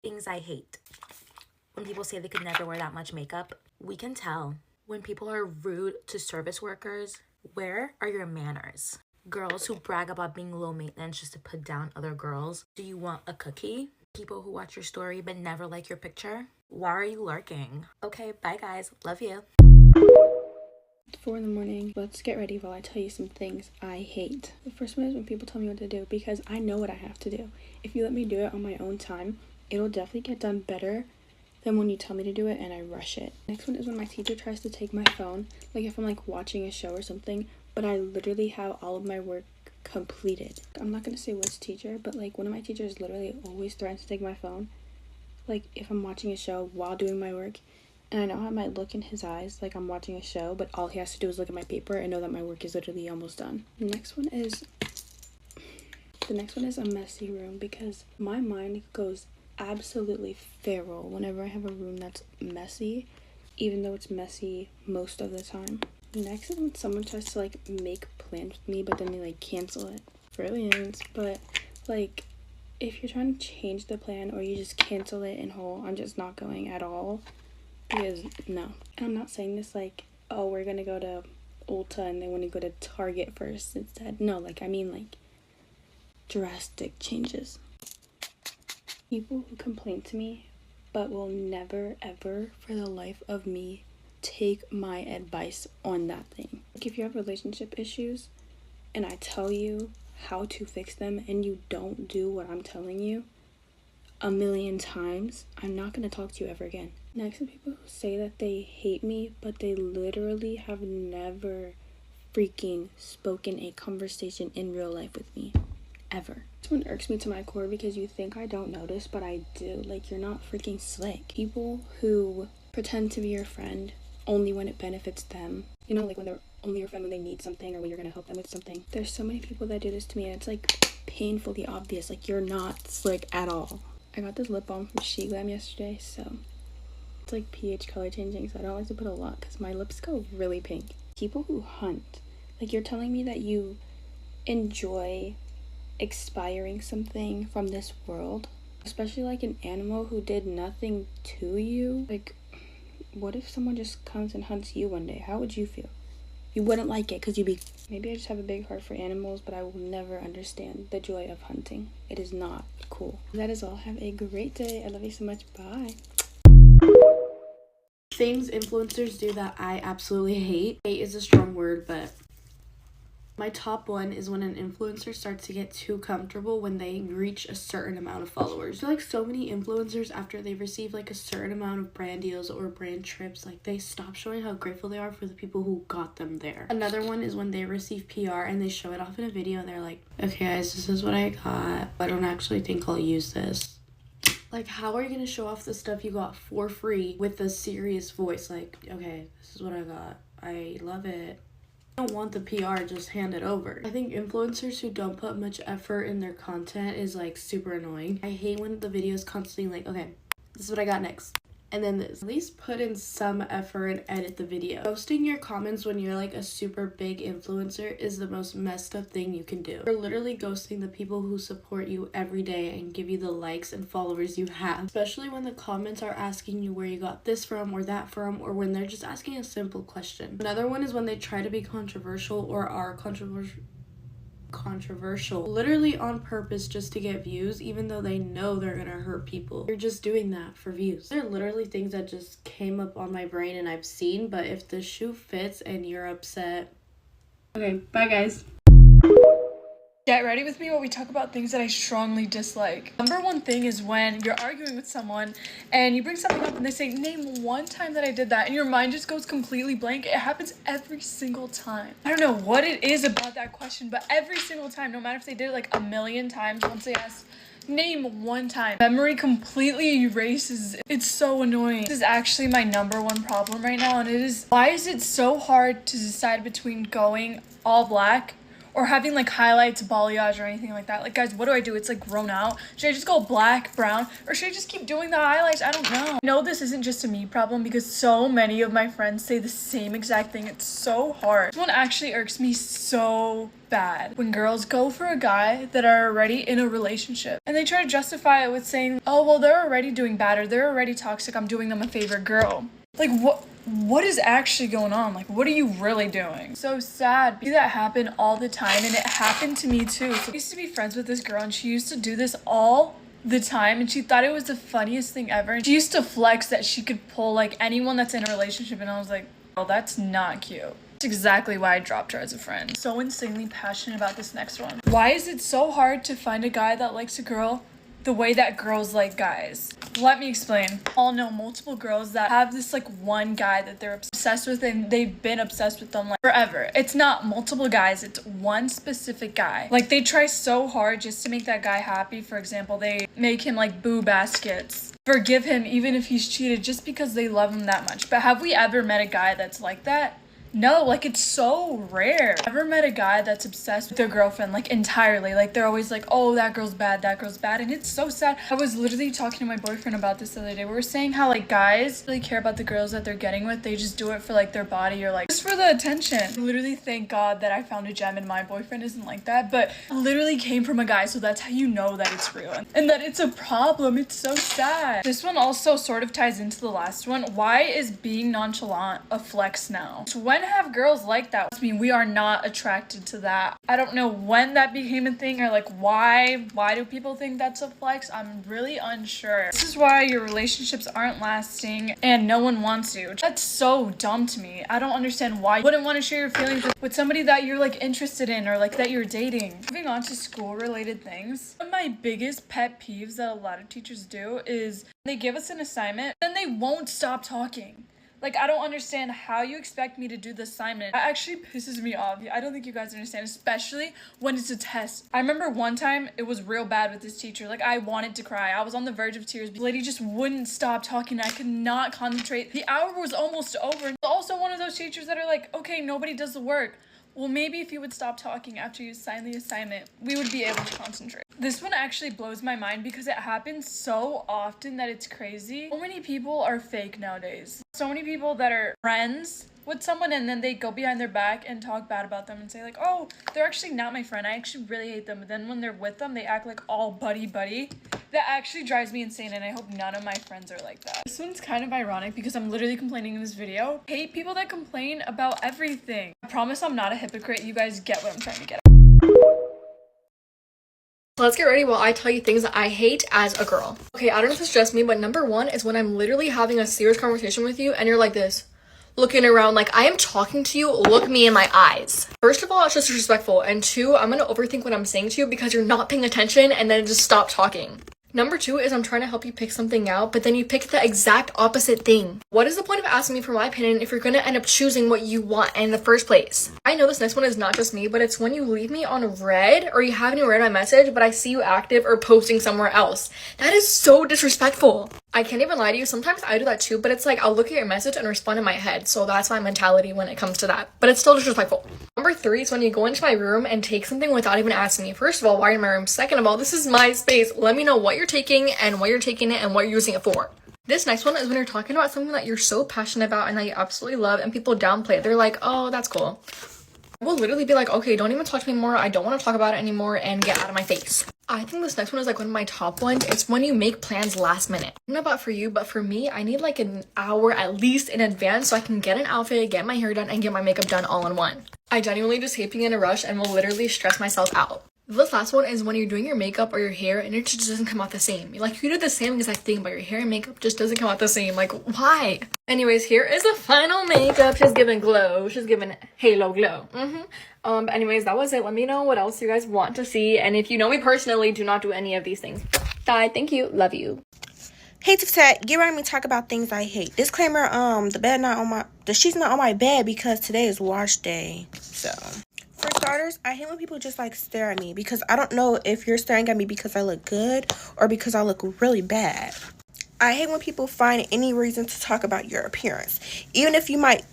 Things I hate. When people say they could never wear that much makeup, we can tell. When people are rude to service workers, where are your manners? Girls who brag about being low maintenance just to put down other girls. Do you want a cookie? People who watch your story but never like your picture. Why are you lurking? Okay, bye guys. Love you. It's 4 in the morning. Let's get ready while I tell you some things I hate. The first one is when people tell me what to do, because I know what I have to do. If you let me do it on my own time, it'll definitely get done better than when you tell me to do it and I rush it. Next one is when my teacher tries to take my phone, like if I'm like watching a show or something, but I literally have all of my work completed. I'm not gonna say which teacher, but like one of my teachers literally always threatens to take my phone, like if I'm watching a show while doing my work. And I know how I might look in his eyes like I'm watching a show, but all he has to do is look at my paper and know that my work is literally almost done. The next one is a messy room, because my mind goes absolutely feral whenever I have a room that's messy, even though it's messy most of the time. Next is when someone tries to like make plans with me, but then they like cancel it. Brilliant. But like if you're trying to change the plan or you just cancel it in whole, I'm just not going at all. Because no. And I'm not saying this like, oh, we're gonna go to Ulta and they want to go to Target first instead. No, like I mean like drastic changes. People who complain to me but will never ever for the life of me take my advice on that thing. Like if you have relationship issues and I tell you how to fix them and you don't do what I'm telling you a million times, I'm not going to talk to you ever again. Next are people who say that they hate me, but they literally have never freaking spoken a conversation in real life with me. Ever. This one irks me to my core because you think I don't notice, but I do. Like, you're not freaking slick. People who pretend to be your friend only when it benefits them. You know, like when they're only your friend when they need something or when you're gonna help them with something. There's so many people that do this to me and it's like painfully obvious. Like, you're not slick at all. I got this lip balm from She Glam yesterday, so it's like pH color changing, so I don't like to put a lot because my lips go really pink. People who hunt. Like, you're telling me that you enjoy expiring something from this world, especially like an animal who did nothing to you. Like, what if someone just comes and hunts you one day? How would you feel? You wouldn't like it because you'd be, maybe I just have a big heart for animals, but I will never understand the joy of hunting. It is not cool. That is all. Have a great day. I love you so much. Bye. Things influencers do that I absolutely hate. Hate is a strong word, but my top one is when an influencer starts to get too comfortable when they reach a certain amount of followers. I feel like so many influencers, after they receive like a certain amount of brand deals or brand trips, like they stop showing how grateful they are for the people who got them there. Another one is when they receive PR and they show it off in a video and they're like, okay guys, this is what I got. I don't actually think I'll use this. Like, how are you gonna show off the stuff you got for free with a serious voice? Like, okay, this is what I got. I love it. I don't want the PR, just hand it over. I think influencers who don't put much effort in their content is like super annoying. I hate when the video is constantly like, okay, this is what I got next. And then this. At least put in some effort and edit the video. Posting your comments when you're like a super big influencer is the most messed up thing you can do. You're literally ghosting the people who support you every day and give you the likes and followers you have. Especially when the comments are asking you where you got this from or that from, or when they're just asking a simple question. Another one is when they try to be controversial or are controversial literally on purpose just to get views, even though they know they're gonna hurt people. You're just doing that for views. They're literally things that just came up on my brain and I've seen, but if the shoe fits and you're upset, Okay, bye guys. Get ready with me while we talk about things that I strongly dislike. Number one thing is when you're arguing with someone and you bring something up and they say, name one time that I did that, and your mind just goes completely blank. It happens every single time. I don't know what it is about that question, but every single time, no matter if they did it like a million times, once they ask, name one time, memory completely erases. It's so annoying. This is actually my number one problem right now, and it is, why is it so hard to decide between going all black or having like highlights, balayage, or anything like that. Like, guys, what do I do? It's like grown out. Should I just go black, brown, or should I just keep doing the highlights? I don't know. I know this isn't just a me problem because so many of my friends say the same exact thing. It's so hard. This one actually irks me so bad when girls go for a guy that are already in a relationship and they try to justify it with saying, oh, well, they're already doing bad or they're already toxic, I'm doing them a favor. Girl, like, what is actually going on? Like, what are you really doing? So sad. See that happen all the time, and it happened to me too. So I used to be friends with this girl and she used to do this all the time, and she thought it was the funniest thing ever. She used to flex that she could pull like anyone that's in a relationship, and I was like, oh, that's not cute. Exactly why I dropped her as a friend. So insanely passionate about this next one. Why is it so hard to find a guy that likes a girl the way that girls like guys? Let me explain. All know multiple girls that have this like one guy that they're obsessed with, and they've been obsessed with them like forever. It's not multiple guys, it's one specific guy. Like, they try so hard just to make that guy happy. For example, they make him like boo baskets, forgive him even if he's cheated, just because they love him that much. But have we ever met a guy that's like that? No, like, it's so rare. Ever met a guy that's obsessed with their girlfriend, like, entirely? Like, they're always like, oh, that girl's bad, and it's so sad. I was literally talking to my boyfriend about this the other day. We were saying how, like, guys really care about the girls that they're getting with. They just do it for, like, their body or, like, just for the attention. Literally, thank God that I found a gem and my boyfriend isn't like that, but it literally came from a guy, so that's how you know that it's real and that it's a problem. It's so sad. This one also sort of ties into the last one. Why is being nonchalant a flex now? So when have girls like that? I mean, we are not attracted to that. I don't know when that became a thing, or like why do people think that's a flex? I'm really unsure. This is why your relationships aren't lasting and no one wants you. That's so dumb to me. I don't understand why you wouldn't want to share your feelings with somebody that you're like interested in or like that you're dating. Moving on to school related things. One of my biggest pet peeves that a lot of teachers do is they give us an assignment, then they won't stop talking. Like, I don't understand how you expect me to do the assignment. That actually pisses me off. I don't think you guys understand, especially when it's a test. I remember one time it was real bad with this teacher. Like, I wanted to cry. I was on the verge of tears. The lady just wouldn't stop talking. I could not concentrate. The hour was almost over. And also one of those teachers that are like, okay, nobody does the work. Well, maybe if you would stop talking after you sign the assignment, we would be able to concentrate. This one actually blows my mind because it happens so often that it's crazy. So many people are fake nowadays. So many people that are friends with someone and then they go behind their back and talk bad about them and say like, oh, they're actually not my friend. I actually really hate them. But then when they're with them, they act like all buddy. That actually drives me insane, and I hope none of my friends are like that. This one's kind of ironic because I'm literally complaining in this video. I hate people that complain about everything. I promise I'm not a hypocrite. You guys get what I'm trying to get at. So let's get ready while I tell you things that I hate as a girl. Okay, I don't know if it's just me, but number one is when I'm literally having a serious conversation with you and you're like this, looking around like I am talking to you, look me in my eyes. First of all, it's just disrespectful, and two, I'm gonna overthink what I'm saying to you because you're not paying attention and then just stop talking. Number two is I'm trying to help you pick something out, but then you pick the exact opposite thing. What is the point of asking me for my opinion if you're gonna end up choosing what you want in the first place? I know this next one is not just me, but it's when you leave me on red or you haven't even read my message, but I see you active or posting somewhere else. That is so disrespectful. I can't even lie to you. Sometimes I do that too, but it's like I'll look at your message and respond in my head. So that's my mentality when it comes to that. But it's still disrespectful. Number three is when you go into my room and take something without even asking me. First of all, why are you in my room? Second of all, this is my space. Let me know what you're taking and why you're taking it and what you're using it for. This next one is when you're talking about something that you're so passionate about and that you absolutely love and people downplay it. They're like, oh, that's cool. We'll literally be like, okay, don't even talk to me anymore. I don't want to talk about it anymore and get out of my face. I think this next one is like one of my top ones. It's when you make plans last minute. I don't know about for you, but for me, I need like an hour at least in advance so I can get an outfit, get my hair done, and get my makeup done all in one. I genuinely just hate being in a rush and will literally stress myself out. This last one is when you're doing your makeup or your hair and it just doesn't come out the same. Like, you do the same exact thing, but your hair and makeup just doesn't come out the same. Like, why? Anyways, here is the final makeup. She's giving glow. She's giving halo glow. Anyways, that was it. Let me know what else you guys want to see. And if you know me personally, do not do any of these things. Bye. Thank you. Love you. Hey Tifset, get ready to me talk about things I hate. Disclaimer, the sheet's not on my bed because today is wash day. So, for starters, I hate when people just like stare at me because I don't know if you're staring at me because I look good or because I look really bad. I hate when people find any reason to talk about your appearance, even if you might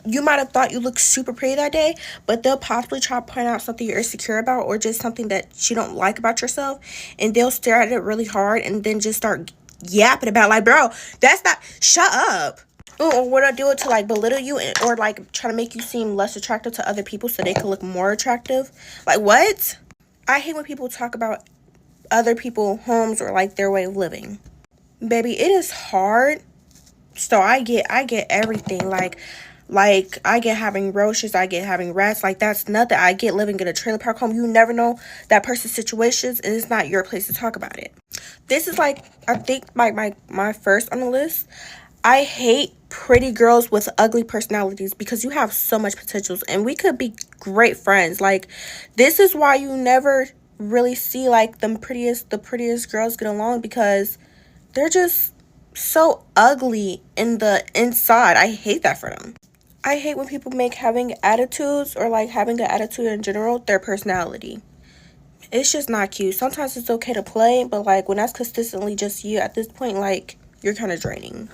you might have thought you looked super pretty that day, but they'll possibly try to point out something you're insecure about or just something that you don't like about yourself, and they'll stare at it really hard and then just start yapping about, like, bro, that's not, shut up. Or what I do it to, like, belittle you or, like, try to make you seem less attractive to other people so they can look more attractive. Like, what? I hate when people talk about other people's homes or, like, their way of living. Baby, it is hard. So I get everything. Like I get having roaches, I get having rats. Like, that's nothing. I get living in a trailer park home. You never know that person's situations, and it's not your place to talk about it. This is, like, I think my first on the list. I hate pretty girls with ugly personalities because you have so much potentials and we could be great friends. Like, this is why you never really see, like, the prettiest girls get along, because they're just so ugly in the inside. I hate that for them. I hate when people make having attitudes or, like, having an attitude in general their personality. It's just not cute. Sometimes it's okay to play, but, like, when that's consistently just you at this point, like, you're kind of draining.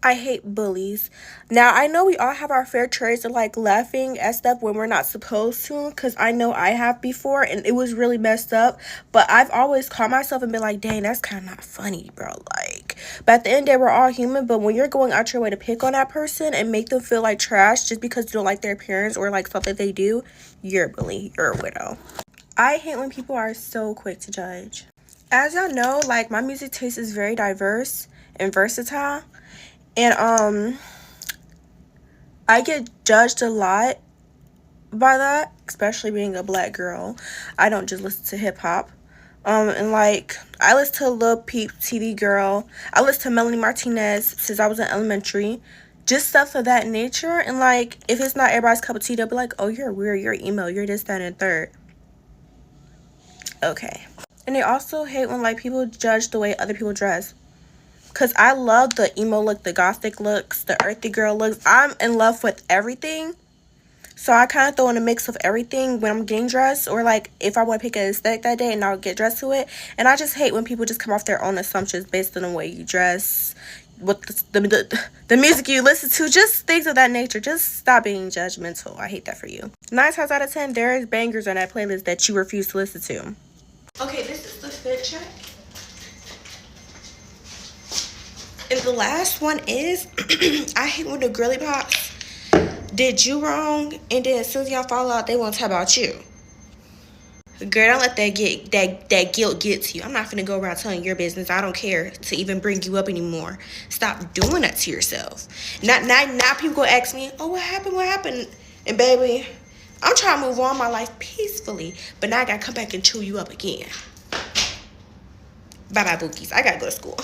I hate bullies. Now, I know we all have our fair trades of, like, laughing at stuff when we're not supposed to, because I know I have before, and it was really messed up, but I've always caught myself and been like, dang, that's kind of not funny, bro, like, but at the end of the day, we're all human. But when you're going out your way to pick on that person and make them feel like trash just because you don't like their appearance or, like, something they do, you're a bully, you're a widow. I hate when people are so quick to judge. As y'all know, like, my music taste is very diverse and versatile. And I get judged a lot by that, especially being a black girl. I don't just listen to hip hop. And, like, I listen to Lil Peep, TV Girl. I listen to Melanie Martinez since I was in elementary. Just stuff of that nature. And, like, if it's not everybody's cup of tea, they'll be like, oh, you're weird, you're emo, you're this, that, and third. Okay. And they also hate when, like, people judge the way other people dress. Because I love the emo look, the gothic looks, the earthy girl looks. I'm in love with everything. So I kind of throw in a mix of everything when I'm getting dressed. Or, like, if I want to pick an aesthetic that day, and I'll get dressed to it. And I just hate when people just come off their own assumptions based on the way you dress, what the music you listen to, just things of that nature. Just stop being judgmental. I hate that for you. 9 times out of 10, there is bangers on that playlist that you refuse to listen to. Okay, this is the fit check. And the last one is, I hate when the girly pops did you wrong, and then as soon as y'all fall out, they want to talk about you. Girl, don't let that guilt get to you. I'm not finna go around telling your business. I don't care to even bring you up anymore. Stop doing that to yourself. Now people go ask me, oh, what happened? And baby, I'm trying to move on my life peacefully, but now I gotta come back and chew you up again. Bye-bye, bookies. I gotta go to school.